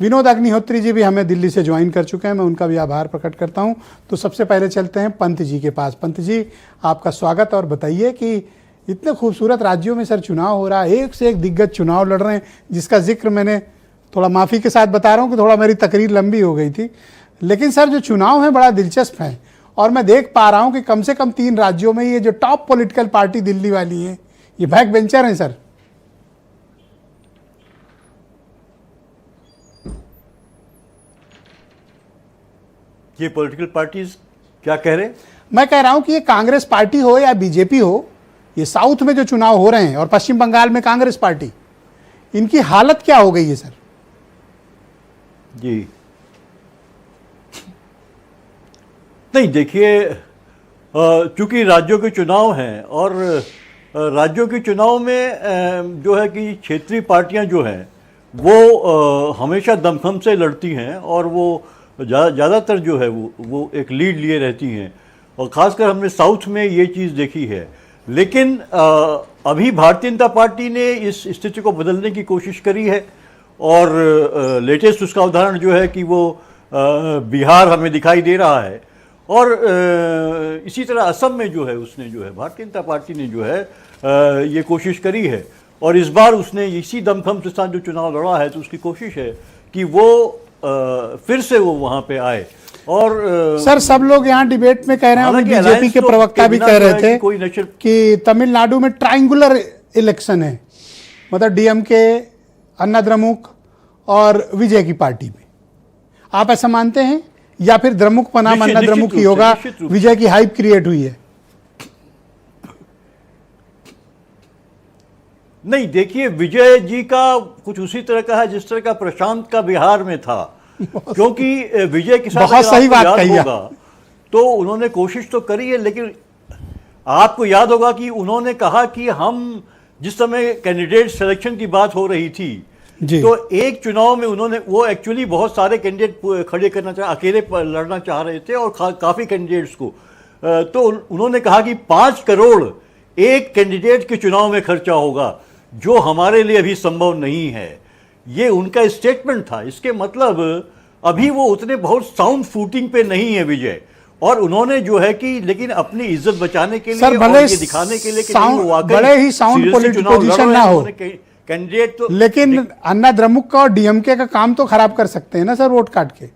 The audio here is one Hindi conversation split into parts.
विनोद अग्निहोत्री जी भी हमें दिल्ली से ज्वाइन कर चुके हैं, मैं उनका भी आभार प्रकट करता हूं। तो सबसे पहले चलते हैं पंत जी के पास। पंत जी, आपका स्वागत। और बताइए कि इतने खूबसूरत राज्यों में सर चुनाव हो रहा है, एक से एक दिग्गज चुनाव लड़ रहे हैं, जिसका जिक्र मैंने थोड़ा माफ़ी के साथ बता रहा हूँ कि थोड़ा मेरी तकरीर लंबी हो गई थी, लेकिन सर जो चुनाव है बड़ा दिलचस्प है। और मैं देख पा रहा हूँ कि कम से कम 3 राज्यों में ये जो टॉप पॉलिटिकल पार्टी दिल्ली वाली है, ये बैक बेंचर हैं सर। ये पॉलिटिकल पार्टीज क्या कह रहे हैं? मैं कह रहा हूं कि ये कांग्रेस पार्टी हो या बीजेपी हो, ये साउथ में जो चुनाव हो रहे हैं और पश्चिम बंगाल में कांग्रेस पार्टी, इनकी हालत क्या हो गई है सर? जी नहीं, देखिए, चूंकि राज्यों के चुनाव हैं और राज्यों के चुनाव में जो है कि क्षेत्रीय पार्टियां जो हैं वो हमेशा दमखम से लड़ती हैं और वो ज़्यादातर जो है वो एक लीड लिए रहती हैं, और ख़ासकर हमने साउथ में ये चीज़ देखी है। लेकिन अभी भारतीय जनता पार्टी ने इस स्थिति को बदलने की कोशिश करी है, और लेटेस्ट उसका उदाहरण जो है कि वो बिहार हमें दिखाई दे रहा है, और इसी तरह असम में जो है उसने जो है भारतीय जनता पार्टी ने जो है ये कोशिश करी है, और इस बार उसने इसी दमखम के साथ जो चुनाव लड़ा है, तो उसकी कोशिश है कि वो फिर से वो वहां पे आए। और सर सब लोग यहाँ डिबेट में कह रहे हैं, बीजेपी के प्रवक्ता भी कह रहे थे कि तमिलनाडु में ट्रायंगुलर इलेक्शन है, मतलब डीएमके, अन्ना द्रमुक और विजय की पार्टी में। आप ऐसा मानते हैं, या फिर द्रमुक का नाम अन्ना द्रमुक ही होगा, विजय की हाइप क्रिएट हुई है? नहीं, देखिए, विजय जी का कुछ उसी तरह का है जिस तरह का प्रशांत का बिहार में था, क्योंकि विजय के साथ बहुत सही बात कही होगा तो उन्होंने कोशिश तो करी है, लेकिन आपको याद होगा कि उन्होंने कहा कि हम जिस समय कैंडिडेट सिलेक्शन की बात हो रही थी तो एक चुनाव में उन्होंने वो एक्चुअली बहुत सारे कैंडिडेट खड़े करना चाह, अकेले लड़ना चाह रहे थे, और काफी कैंडिडेट्स को, तो उन्होंने कहा कि 5 करोड़ एक कैंडिडेट के चुनाव में खर्चा होगा, जो हमारे लिए अभी संभव नहीं है। ये उनका स्टेटमेंट था। इसके मतलब अभी वो उतने बहुत साउंड फूटिंग पे नहीं है विजय, और उन्होंने जो है कि लेकिन अपनी इज्जत बचाने के लिए और ये दिखाने के लिए कि नहीं, वो बड़े ही साउंड पोजीशन ना हो कैंडिडेट, तो लेकिन अन्ना द्रमुक का और डीएमके का काम तो खराब कर सकते हैं ना सर, वोट काट के।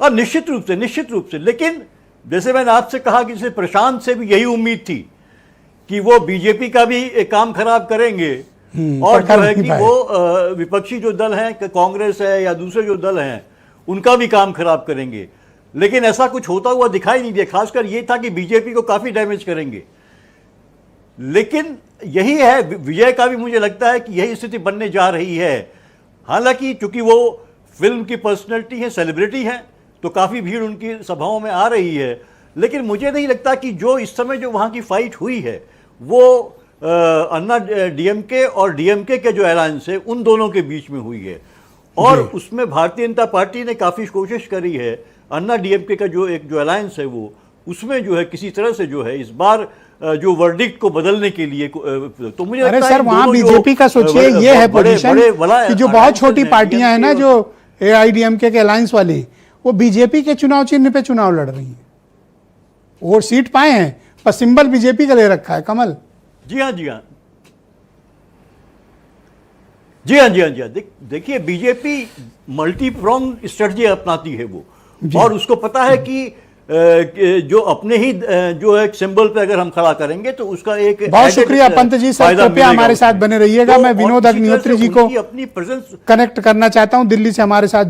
और निश्चित रूप से, लेकिन जैसे मैंने आपसे कहा कि जैसे प्रशांत से भी यही उम्मीद थी कि वो बीजेपी का भी एक काम खराब करेंगे, और जो है कि वो विपक्षी जो दल हैं, कांग्रेस है या दूसरे जो दल हैं, उनका भी काम खराब करेंगे। लेकिन ऐसा कुछ होता हुआ दिखाई नहीं दिया। खासकर ये था कि बीजेपी को काफी डैमेज करेंगे। लेकिन यही है, विजय का भी मुझे लगता है कि यही स्थिति बनने जा रही है। हालांकि चूंकि वो फिल्म की पर्सनैलिटी है, सेलिब्रिटी है, तो काफी भीड़ उनकी सभाओं में आ रही है, लेकिन मुझे नहीं लगता कि जो इस समय जो वहां की फाइट हुई है वो अन्ना डीएमके और डीएमके के जो अलायंस है उन दोनों के बीच में हुई है, और उसमें भारतीय जनता पार्टी ने काफी कोशिश करी है, अन्ना डीएमके का जो अलायंस है वो, उसमें जो है किसी तरह से जो है इस बार जो वर्डिक्ट को बदलने के लिए, तो मुझे अरे सर वहां बीजेपी का सोचिए, ये है पोजीशन कि जो बहुत छोटी पार्टियां हैं ना, जो एआईडीएमके के अलायंस वाली, वो बीजेपी के चुनाव चिन्ह पे चुनाव लड़ रही हैं। वो सीट पाए हैं पर सिंबल बीजेपी का ले रखा है, कमल। जी हाँ। देखिए, बीजेपी मल्टी प्रोंग स्ट्रेटजी अपनाती है वो, और उसको पता है कि जो अपने ही जो है सिंबल पे अगर हम खड़ा करेंगे तो उसका एक बहुत शुक्रिया पंत जी, सर कृपया हमारे साथ बने रहिएगा। मैं विनोद अग्निहोत्री जी को अपनी प्रेजेंस कनेक्ट करना चाहता हूं दिल्ली से हमारे साथ